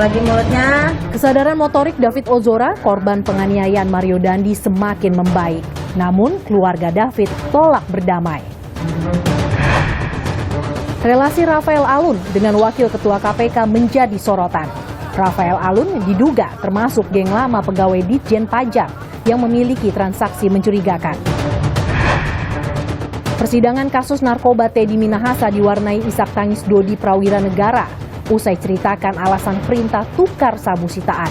Apalagi mulutnya. Kesadaran motorik David Ozora, korban penganiayaan Mario Dandi, semakin membaik. Namun, keluarga David tolak berdamai. Relasi Rafael Alun dengan Wakil Ketua KPK menjadi sorotan. Rafael Alun diduga termasuk geng lama pegawai Ditjen Pajak yang memiliki transaksi mencurigakan. Persidangan kasus narkoba Teddy Minahasa diwarnai isak tangis Dodi Prawira Negara usai ceritakan alasan perintah tukar sabu sitaan.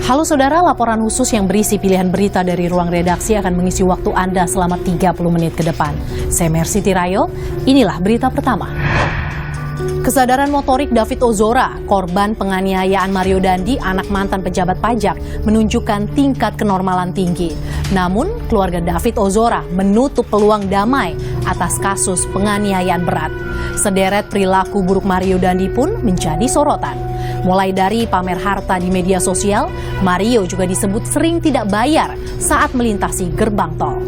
Halo saudara, laporan khusus yang berisi pilihan berita dari ruang redaksi akan mengisi waktu Anda selama 30 menit ke depan. Saya Mercy Tirayo, inilah berita pertama. Kesadaran motorik David Ozora, korban penganiayaan Mario Dandi, anak mantan pejabat pajak, menunjukkan tingkat kenormalan tinggi. Namun, keluarga David Ozora menutup peluang damai atas kasus penganiayaan berat. Sederet perilaku buruk Mario Dandi pun menjadi sorotan. Mulai dari pamer harta di media sosial, Mario juga disebut sering tidak bayar saat melintasi gerbang tol.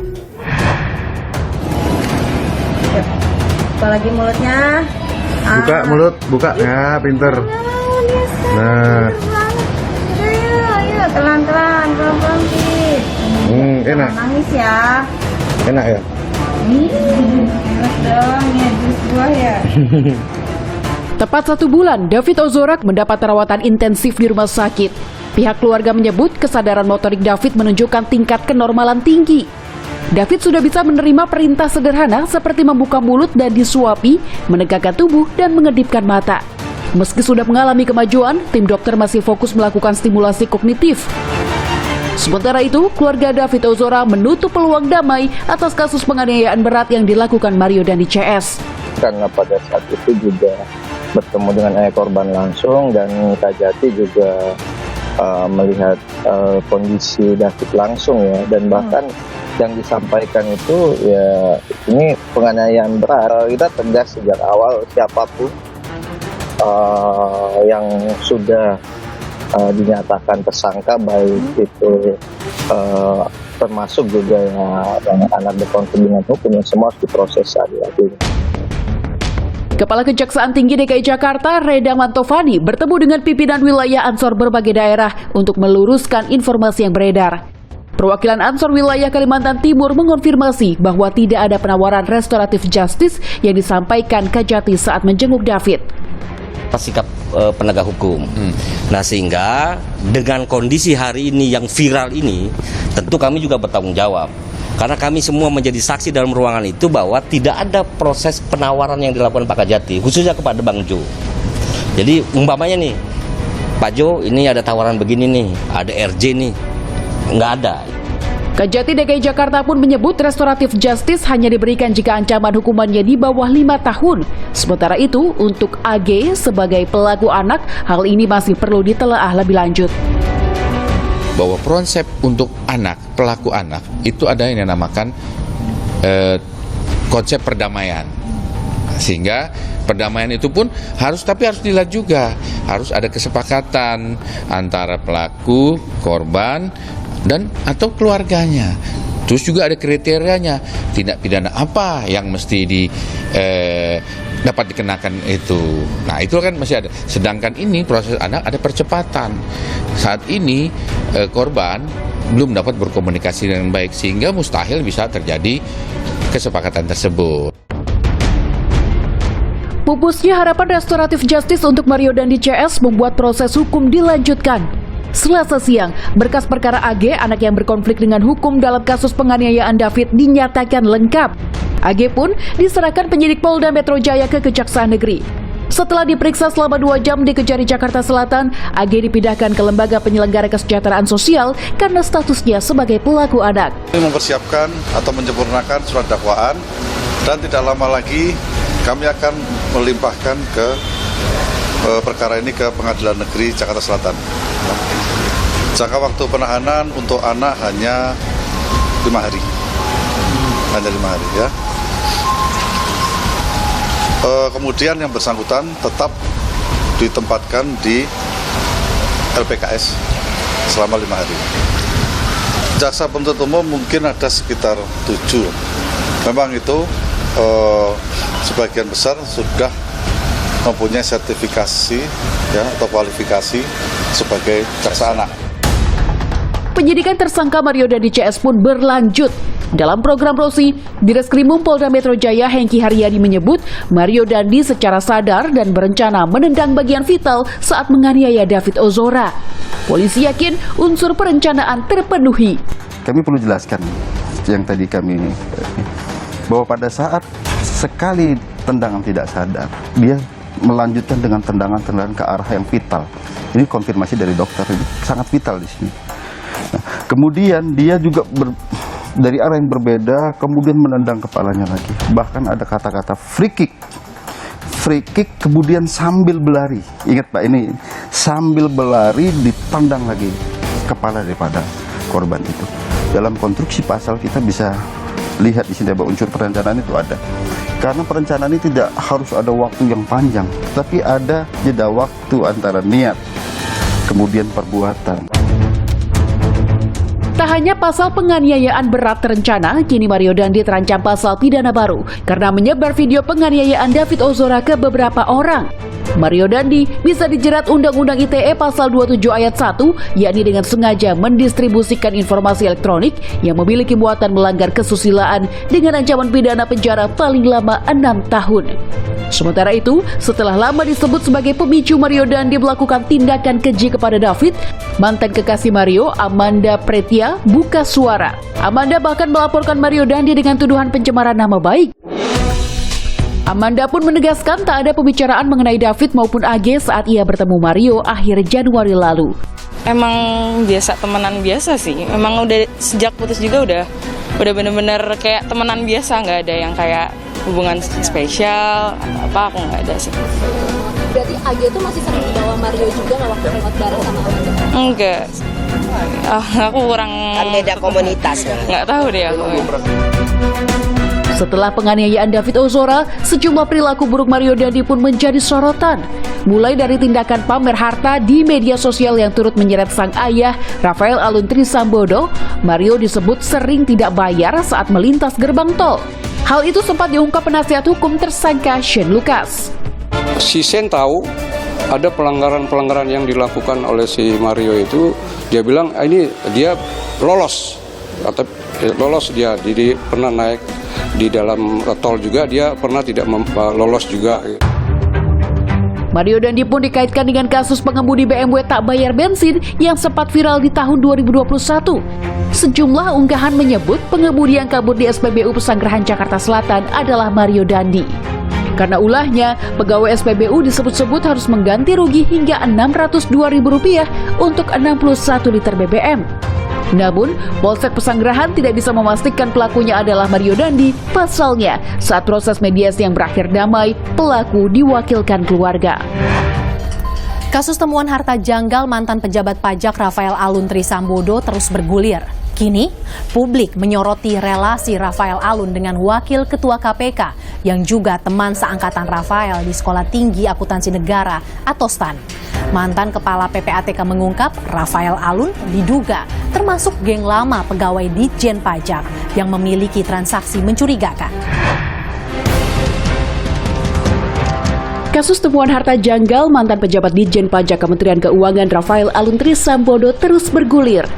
Apalagi mulutnya. Buka mulut, buka ya, pinter. Nah, Ayo, pelan-pelan, pelan-pelan sih. Enak. Nangis ya. Enak ya? Enak dong, ya jus buah ya. Tepat 1 bulan, David Ozora mendapat perawatan intensif di rumah sakit. Pihak keluarga menyebut kesadaran motorik David menunjukkan tingkat kenormalan tinggi. David sudah bisa menerima perintah sederhana seperti membuka mulut dan disuapi, menegakkan tubuh, dan mengedipkan mata. Meski sudah mengalami kemajuan, tim dokter masih fokus melakukan stimulasi kognitif. Sementara itu, keluarga David Ozora menutup peluang damai atas kasus penganiayaan berat yang dilakukan Mario Dandi CS. Karena pada saat itu juga bertemu dengan ayah korban langsung dan Kajati juga melihat kondisi David langsung ya, dan bahkan yang disampaikan itu ya ini penganiayaan berat. Kita tegas sejak awal siapapun yang sudah dinyatakan tersangka, baik itu termasuk juga yang anak berkonflik dengan hukum, yang semua harus diproses adil-adil. Kepala Kejaksaan Tinggi DKI Jakarta, Reda Mantovani, bertemu dengan pimpinan wilayah Ansor berbagai daerah untuk meluruskan informasi yang beredar. Perwakilan Ansor wilayah Kalimantan Timur mengonfirmasi bahwa tidak ada penawaran restoratif justice yang disampaikan Kajati saat menjenguk David. Sikap penegak hukum. Nah, sehingga dengan kondisi hari ini yang viral ini, tentu kami juga bertanggung jawab. Karena kami semua menjadi saksi dalam ruangan itu bahwa tidak ada proses penawaran yang dilakukan Pak Kajati, khususnya kepada Bang Jo. Jadi umpamanya nih, Pak Jo ini ada tawaran begini nih, ada RJ nih, nggak ada. Kajati DKI Jakarta pun menyebut restoratif justice hanya diberikan jika ancaman hukumannya di bawah 5 tahun. Sementara itu, untuk AG sebagai pelaku anak, hal ini masih perlu ditelaah lebih lanjut. Bahwa konsep untuk anak, pelaku anak, itu ada yang dinamakan konsep perdamaian. Sehingga perdamaian itu pun harus dilihat juga. Harus ada kesepakatan antara pelaku, korban, dan atau keluarganya. Terus juga ada kriterianya, tindak pidana apa yang mesti dapat dikenakan itu. Nah, itu kan masih ada. Sedangkan ini proses anak ada percepatan. Saat ini korban belum dapat berkomunikasi dengan baik, sehingga mustahil bisa terjadi kesepakatan tersebut. Pupusnya harapan restoratif justice untuk Mario Dandi CS membuat proses hukum dilanjutkan. Selasa siang, berkas perkara AG, anak yang berkonflik dengan hukum dalam kasus penganiayaan David, dinyatakan lengkap. AG pun diserahkan penyidik Polda Metro Jaya ke Kejaksaan Negeri. Setelah diperiksa selama 2 jam di Kejari Jakarta Selatan, AG dipindahkan ke Lembaga Penyelenggara Kesejahteraan Sosial karena statusnya sebagai pelaku anak. Mempersiapkan atau menyempurnakan surat dakwaan, dan tidak lama lagi kami akan melimpahkan ke perkara ini ke Pengadilan Negeri Jakarta Selatan. Jangka waktu penahanan untuk anak hanya 5 hari. Hanya 5 hari ya. Kemudian yang bersangkutan tetap ditempatkan di LPKS selama 5 hari. Jaksa penuntut umum mungkin ada sekitar 7. Memang itu sebagian besar sudah mempunyai sertifikasi ya atau kualifikasi sebagai jaksa anak. Penyidikan tersangka Mario Dandi CS pun berlanjut. Dalam program Rosi, Direskrimum Polda Metro Jaya Hengki Haryadi menyebut Mario Dandi secara sadar dan berencana menendang bagian vital saat menganiaya David Ozora. Polisi yakin unsur perencanaan terpenuhi. Kami perlu jelaskan yang tadi kami bahwa pada saat sekali tendangan tidak sadar, dia melanjutkan dengan tendangan-tendangan ke arah yang vital. Ini konfirmasi dari dokter, ini sangat vital di sini. Nah, kemudian dia juga dari arah yang berbeda, kemudian menendang kepalanya lagi. Bahkan ada kata-kata free kick. Free kick kemudian sambil berlari. Ingat Pak, ini sambil berlari ditendang lagi kepala daripada korban itu. Dalam konstruksi pasal kita bisa lihat di sini bahwa unsur perencanaan itu ada. Karena perencanaan ini tidak harus ada waktu yang panjang, tapi ada jeda waktu antara niat kemudian perbuatan. Tak hanya pasal penganiayaan berat terencana, kini Mario Dandi terancam pasal pidana baru karena menyebar video penganiayaan David Ozora ke beberapa orang. Mario Dandi bisa dijerat Undang-Undang ITE pasal 27 ayat 1, yakni dengan sengaja mendistribusikan informasi elektronik yang memiliki muatan melanggar kesusilaan dengan ancaman pidana penjara paling lama 6 tahun. Sementara itu, setelah lama disebut sebagai pemicu Mario Dandi melakukan tindakan keji kepada David, mantan kekasih Mario, Amanda Pretia, buka suara. Amanda bahkan melaporkan Mario Dandi dengan tuduhan pencemaran nama baik. Amanda pun menegaskan tak ada pembicaraan mengenai David maupun AG saat ia bertemu Mario akhir Januari lalu. Emang biasa, temenan biasa sih. Emang udah sejak putus juga udah bener-bener kayak temenan biasa, nggak ada yang kayak hubungan spesial apa aku nggak ada sih. Berarti AG itu masih sering dibawa Mario juga nggak waktu hangout bareng sama Amanda? Enggak. Aku kurang Beda komunitas. Nggak tahu deh aku. Setelah penganiayaan David Ozora, sejumlah perilaku buruk Mario Dandi pun menjadi sorotan. Mulai dari tindakan pamer harta di media sosial yang turut menyeret sang ayah, Rafael Alun Trisambodo, Mario disebut sering tidak bayar saat melintas gerbang tol. Hal itu sempat diungkap penasihat hukum tersangka Shane Lucas. Si Shane tahu ada pelanggaran-pelanggaran yang dilakukan oleh si Mario itu. Dia bilang ini dia lolos, atau lolos dia, jadi pernah naik di dalam tol juga, dia pernah tidak lolos juga. Mario Dandi pun dikaitkan dengan kasus pengemudi BMW tak bayar bensin yang sempat viral di tahun 2021. Sejumlah unggahan menyebut pengemudi yang kabur di SPBU Pesanggerahan Jakarta Selatan adalah Mario Dandi. Karena ulahnya, pegawai SPBU disebut-sebut harus mengganti rugi hingga Rp602.000 untuk 61 liter BBM. Namun, Polsek Pesanggerahan tidak bisa memastikan pelakunya adalah Mario Dandi. Pasalnya, saat proses mediasi yang berakhir damai, pelaku diwakilkan keluarga. Kasus temuan harta janggal mantan pejabat pajak Rafael Alun Trisambodo terus bergulir. Kini, publik menyoroti relasi Rafael Alun dengan Wakil Ketua KPK yang juga teman seangkatan Rafael di Sekolah Tinggi Akuntansi Negara atau STAN. Mantan Kepala PPATK mengungkap Rafael Alun diduga termasuk geng lama pegawai Ditjen Pajak yang memiliki transaksi mencurigakan. Kasus temuan harta janggal mantan pejabat Ditjen Pajak Kementerian Keuangan Rafael Alun Trisambodo terus bergulir.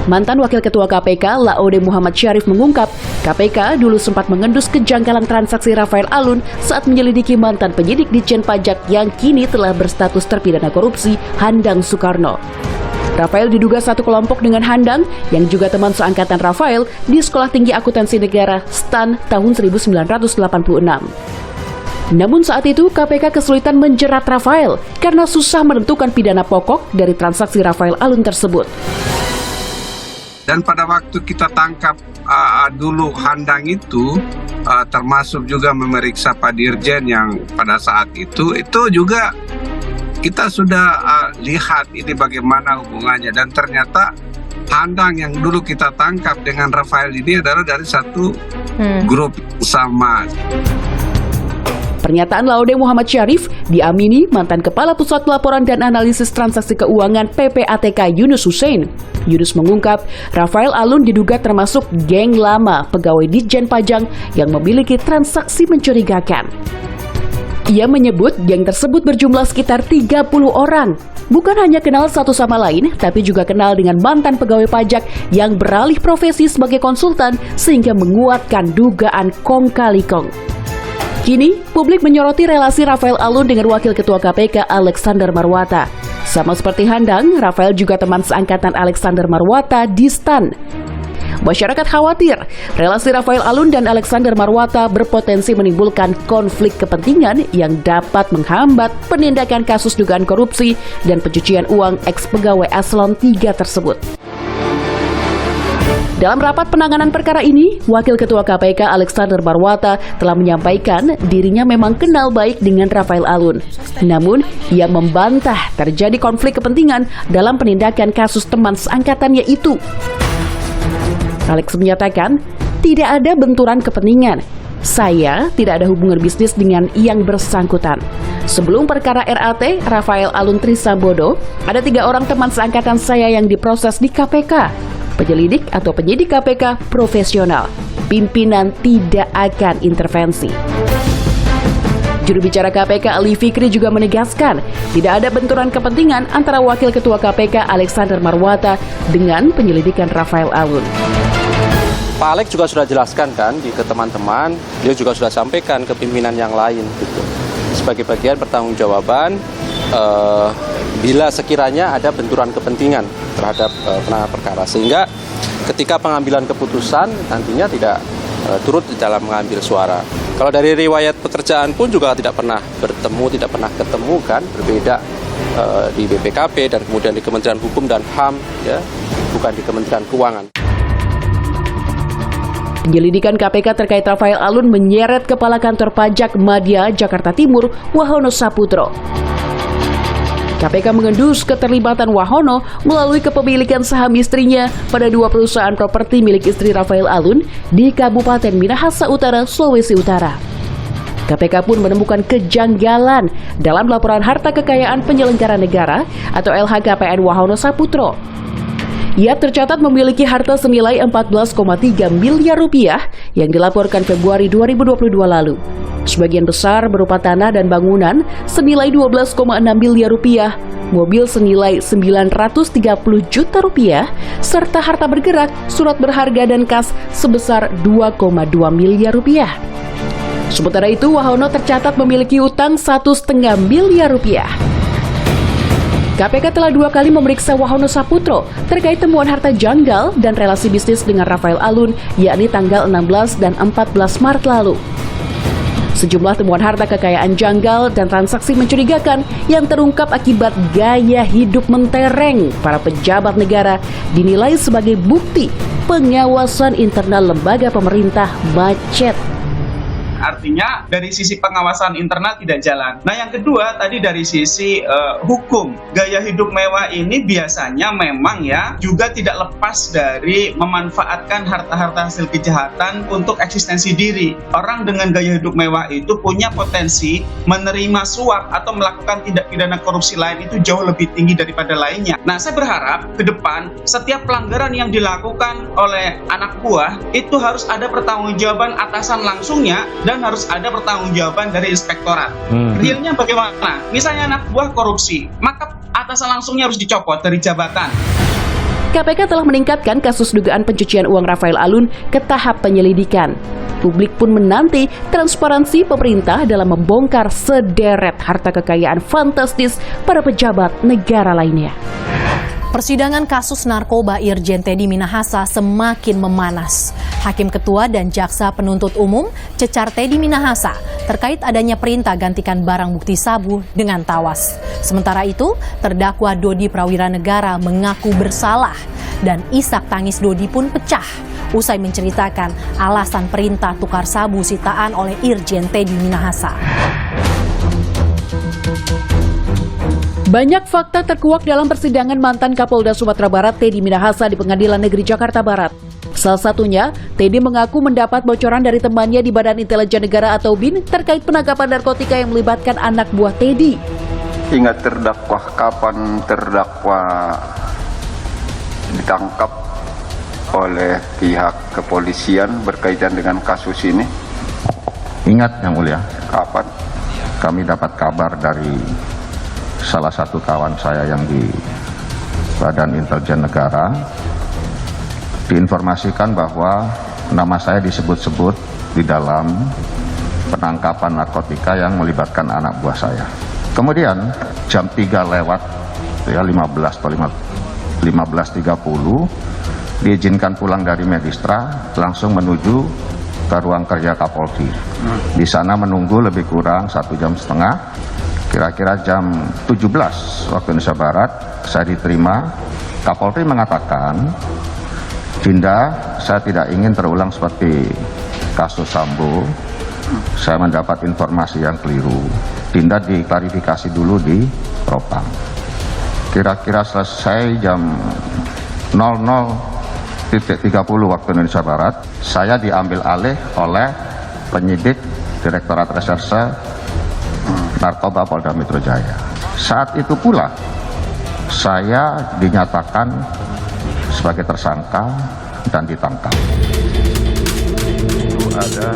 Mantan Wakil Ketua KPK Laode Muhammad Syarif mengungkap KPK dulu sempat mengendus kejanggalan transaksi Rafael Alun saat menyelidiki mantan penyidik Ditjen Pajak yang kini telah berstatus terpidana korupsi Handang Soekarno. Rafael diduga satu kelompok dengan Handang yang juga teman seangkatan Rafael di Sekolah Tinggi Akuntansi Negara STAN tahun 1986. Namun saat itu KPK kesulitan menjerat Rafael karena susah menentukan pidana pokok dari transaksi Rafael Alun tersebut. Dan pada waktu kita tangkap dulu Handang itu, termasuk juga memeriksa Pak Dirjen yang pada saat itu juga kita sudah lihat ini bagaimana hubungannya. Dan ternyata Handang yang dulu kita tangkap dengan Rafael ini adalah dari satu grup sama. Pernyataan Laode Muhammad Syarif diamini mantan Kepala Pusat Pelaporan dan Analisis Transaksi Keuangan PPATK Yunus Hussein. Yunus mengungkap Rafael Alun diduga termasuk geng lama pegawai Ditjen Pajak yang memiliki transaksi mencurigakan. Ia menyebut geng tersebut berjumlah sekitar 30 orang. Bukan hanya kenal satu sama lain, tapi juga kenal dengan mantan pegawai pajak yang beralih profesi sebagai konsultan sehingga menguatkan dugaan kong kali kong. Kini, publik menyoroti relasi Rafael Alun dengan Wakil Ketua KPK Alexander Marwata. Sama seperti Handang, Rafael juga teman seangkatan Alexander Marwata di STAN. Masyarakat khawatir relasi Rafael Alun dan Alexander Marwata berpotensi menimbulkan konflik kepentingan yang dapat menghambat penindakan kasus dugaan korupsi dan pencucian uang eks-pegawai eselon 3 tersebut. Dalam rapat penanganan perkara ini, Wakil Ketua KPK Alexander Marwata telah menyampaikan dirinya memang kenal baik dengan Rafael Alun. Namun, ia membantah terjadi konflik kepentingan dalam penindakan kasus teman seangkatannya itu. Alex menyatakan, tidak ada benturan kepentingan. Saya tidak ada hubungan bisnis dengan yang bersangkutan. Sebelum perkara RAT, Rafael Alun Trisambodo, ada 3 orang teman seangkatan saya yang diproses di KPK. Penyelidik atau penyidik KPK profesional. Pimpinan tidak akan intervensi. Juru bicara KPK Ali Fikri juga menegaskan tidak ada benturan kepentingan antara Wakil Ketua KPK Alexander Marwata dengan penyelidikan Rafael Alun. Pak Alex juga sudah jelaskan kan ke teman-teman, dia juga sudah sampaikan ke pimpinan yang lain gitu. Sebagai bagian pertanggungjawaban bila sekiranya ada benturan kepentingan terhadap penanganan perkara, sehingga ketika pengambilan keputusan nantinya tidak turut dalam mengambil suara. Kalau dari riwayat pekerjaan pun juga tidak pernah bertemu, tidak pernah ketemu kan, berbeda di BPKP dan kemudian di Kementerian Hukum dan HAM, ya, bukan di Kementerian Keuangan. Penyelidikan KPK terkait Rafael Alun menyeret Kepala Kantor Pajak Madya Jakarta Timur, Wahono Saputro. KPK mengendus keterlibatan Wahono melalui kepemilikan saham istrinya pada 2 perusahaan properti milik istri Rafael Alun di Kabupaten Minahasa Utara, Sulawesi Utara. KPK pun menemukan kejanggalan dalam laporan harta kekayaan penyelenggara negara atau LHKPN Wahono Saputro. Ia tercatat memiliki harta senilai 14,3 miliar rupiah yang dilaporkan Februari 2022 lalu. Sebagian besar berupa tanah dan bangunan senilai 12,6 miliar rupiah, mobil senilai 930 juta rupiah, serta harta bergerak, surat berharga dan kas sebesar 2,2 miliar rupiah. Sementara itu, Wahono tercatat memiliki utang 1,5 miliar rupiah. KPK telah 2 kali memeriksa Wahono Saputro terkait temuan harta janggal dan relasi bisnis dengan Rafael Alun, yakni tanggal 16 dan 14 Maret lalu. Sejumlah temuan harta kekayaan janggal dan transaksi mencurigakan yang terungkap akibat gaya hidup mentereng para pejabat negara dinilai sebagai bukti pengawasan internal lembaga pemerintah macet. Artinya dari sisi pengawasan internal tidak jalan. Nah yang kedua tadi dari sisi hukum, gaya hidup mewah ini biasanya memang ya juga tidak lepas dari memanfaatkan harta-harta hasil kejahatan untuk eksistensi diri. Orang dengan gaya hidup mewah itu punya potensi menerima suap atau melakukan tindak pidana korupsi lain itu jauh lebih tinggi daripada lainnya. Nah saya berharap ke depan setiap pelanggaran yang dilakukan oleh anak buah itu harus ada pertanggungjawaban atasan langsungnya dan harus ada pertanggungjawaban dari inspektorat. Realnya bagaimana? Misalnya anak buah korupsi, maka atasan langsungnya harus dicopot dari jabatan. KPK telah meningkatkan kasus dugaan pencucian uang Rafael Alun ke tahap penyelidikan. Publik pun menanti transparansi pemerintah dalam membongkar sederet harta kekayaan fantastis para pejabat negara lainnya. Persidangan kasus narkoba Irjen Teddy Minahasa semakin memanas. Hakim Ketua dan Jaksa Penuntut Umum cecar Teddy Minahasa terkait adanya perintah gantikan barang bukti sabu dengan tawas. Sementara itu, terdakwa Dodi Prawiranegara mengaku bersalah dan isak tangis Dodi pun pecah usai menceritakan alasan perintah tukar sabu sitaan oleh Irjen Teddy Minahasa. Banyak fakta terkuak dalam persidangan mantan Kapolda Sumatera Barat Teddy Minahasa di Pengadilan Negeri Jakarta Barat. Salah satunya, Teddy mengaku mendapat bocoran dari temannya di Badan Intelijen Negara atau BIN terkait penangkapan narkotika yang melibatkan anak buah Teddy. Ingat terdakwa kapan terdakwa ditangkap oleh pihak kepolisian berkaitan dengan kasus ini? Ingat Yang Mulia. Kapan? kami dapat kabar dari salah satu kawan saya yang di Badan Intelijen Negara, diinformasikan bahwa nama saya disebut-sebut di dalam penangkapan narkotika yang melibatkan anak buah saya. Kemudian jam 3 lewat ya 15 atau 15.30 diizinkan pulang dari Medistra langsung menuju ke ruang kerja Kapolri. Di sana menunggu lebih kurang 1 jam setengah. Kira-kira jam 17 waktu Indonesia Barat saya diterima. Kapolri mengatakan, Dinda, saya tidak ingin terulang seperti kasus Sambo. Saya mendapat informasi yang keliru. Dinda diklarifikasi dulu di Propam. Kira-kira selesai jam 00.30 waktu Indonesia Barat, saya diambil alih oleh penyidik Direktorat Reserse Narkoba Polda Metro Jaya. Saat itu pula saya dinyatakan sebagai tersangka dan ditangkap.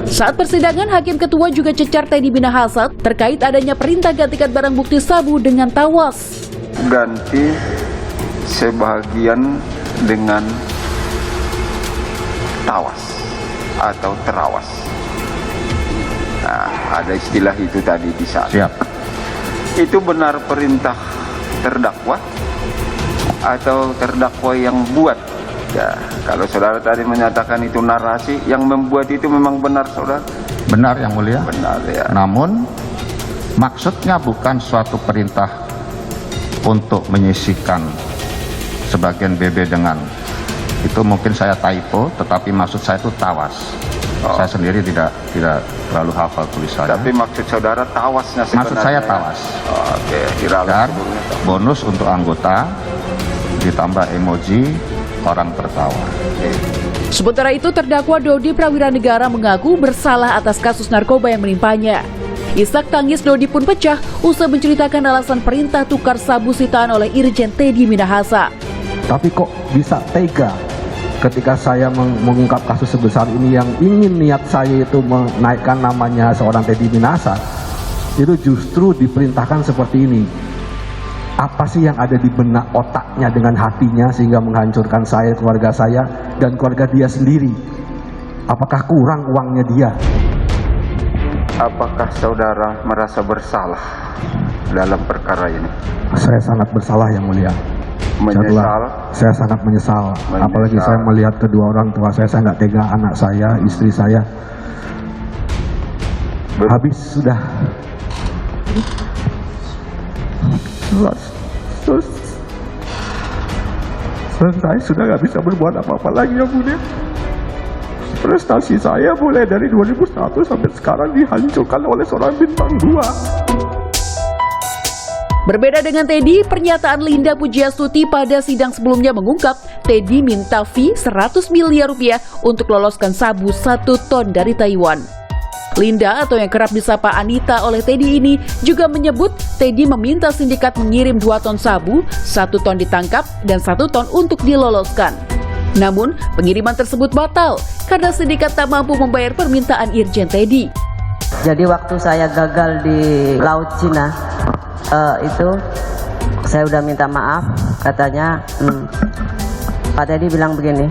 Saat persidangan, Hakim Ketua juga cecar Teddy Minahasa terkait adanya perintah gantikan barang bukti sabu dengan tawas. Ganti sebagian dengan tawas atau terawas. Nah, ada istilah itu tadi di sana. Siap. Itu benar perintah terdakwa atau terdakwa yang buat? Ya, kalau saudara tadi menyatakan itu narasi, yang membuat itu memang benar, saudara? Benar, Yang Mulia. Benar, ya. Namun maksudnya bukan suatu perintah untuk menyisihkan sebagian BB dengan itu, mungkin saya typo, tetapi maksud saya itu tawas. Saya sendiri tidak terlalu hafal tulisannya. Tapi maksud saudara tawasnya sebenarnya? Maksud saya tawas. Oke, Dan bonus untuk anggota ditambah emoji orang tertawa. Sementara itu, terdakwa Dodi Prawiranegara mengaku bersalah atas kasus narkoba yang menimpanya. Isak tangis Dodi pun pecah usai menceritakan alasan perintah tukar sabu sitaan oleh Irjen Teddy Minahasa. Tapi kok bisa tega ketika saya mengungkap kasus sebesar ini, yang ingin niat saya itu menaikkan namanya seorang Teddy Minahasa, itu justru diperintahkan seperti ini. Apa sih yang ada di benak otaknya dengan hatinya sehingga menghancurkan saya, keluarga saya, dan keluarga dia sendiri? Apakah kurang uangnya dia? Apakah saudara merasa bersalah dalam perkara ini? Saya sangat bersalah, Yang Mulia. Menyesal? Saya sangat menyesal. Apalagi saya melihat kedua orang tua saya nggak tega, anak saya, istri saya. Habis sudah. Saya sudah nggak bisa berbuat apa-apa lagi, Yang Mulia. Prestasi saya mulai dari 2001 sampai sekarang dihancurkan oleh seorang bintang 2. Berbeda dengan Teddy, pernyataan Linda Pujiastuti pada sidang sebelumnya mengungkap Teddy minta fee 100 miliar rupiah untuk loloskan sabu 1 ton dari Taiwan. Linda, atau yang kerap disapa Anita oleh Teddy ini, juga menyebut Teddy meminta sindikat mengirim 2 ton sabu, 1 ton ditangkap, dan 1 ton untuk diloloskan. Namun, pengiriman tersebut batal karena sindikat tak mampu membayar permintaan Irjen Teddy. Jadi waktu saya gagal di Laut Cina, itu saya udah minta maaf, katanya Pak Teddy bilang begini,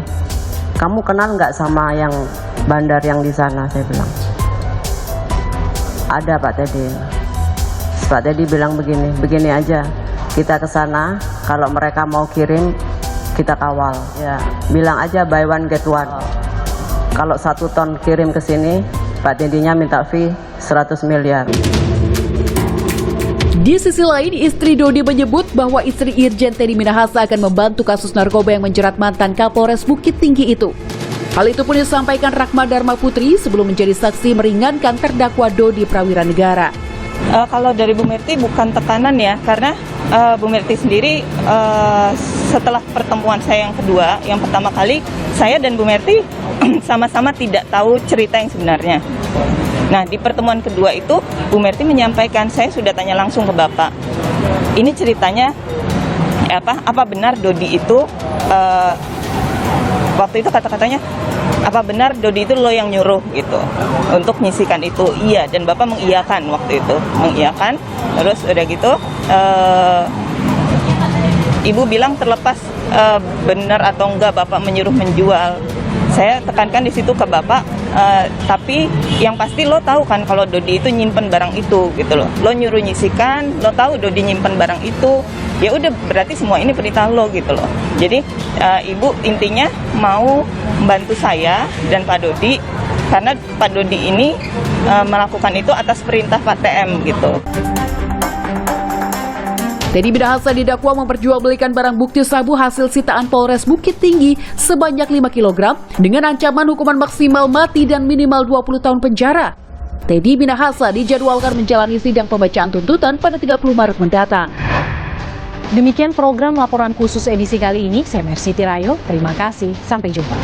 kamu kenal nggak sama yang bandar yang di sana? Saya bilang ada, Pak Teddy. Pak Teddy bilang begini aja, kita ke sana, kalau mereka mau kirim kita kawal, ya bilang aja buy one get one. Kalau 1 ton kirim ke sini, Pak Teddy-nya minta fee 100 miliar. Di sisi lain, istri Dodi menyebut bahwa istri Irjen Teddy Minahasa akan membantu kasus narkoba yang menjerat mantan Kapolres Bukit Tinggi itu. Hal itu pun disampaikan Rahma Dharma Putri sebelum menjadi saksi meringankan terdakwa Dodi Prawiranegara. Kalau dari Bu Merti bukan tekanan ya, karena Bu Merti sendiri setelah pertemuan saya yang kedua, yang pertama kali saya dan Bu Merti sama-sama tidak tahu cerita yang sebenarnya. Nah, di pertemuan kedua itu Bu Merti menyampaikan, saya sudah tanya langsung ke Bapak, ini ceritanya apa benar Dodi itu Waktu itu kata-katanya, apa benar Dodi itu lo yang nyuruh gitu untuk nyisikan itu? Iya, dan Bapak mengiyakan waktu itu, mengiyakan. Terus udah gitu, Ibu bilang terlepas benar atau enggak Bapak menyuruh menjual. Saya tekankan di situ ke Bapak, tapi yang pasti lo tahu kan kalau Dodi itu nyimpen barang itu gitu loh. Lo nyuruh nyisikan, lo tahu Dodi nyimpen barang itu. Ya udah, berarti semua ini perintah lo gitu loh. Jadi Ibu intinya mau membantu saya dan Pak Dodi, karena Pak Dodi ini melakukan itu atas perintah Pak TM gitu. Teddy Minahasa didakwa memperjualbelikan barang bukti sabu hasil sitaan Polres Bukit Tinggi sebanyak 5 kg dengan ancaman hukuman maksimal mati dan minimal 20 tahun penjara. Teddy Minahasa dijadwalkan menjalani sidang pembacaan tuntutan pada 30 Maret mendatang. Demikian program laporan khusus edisi kali ini. Saya Mercy Tirayo. Terima kasih. Sampai jumpa.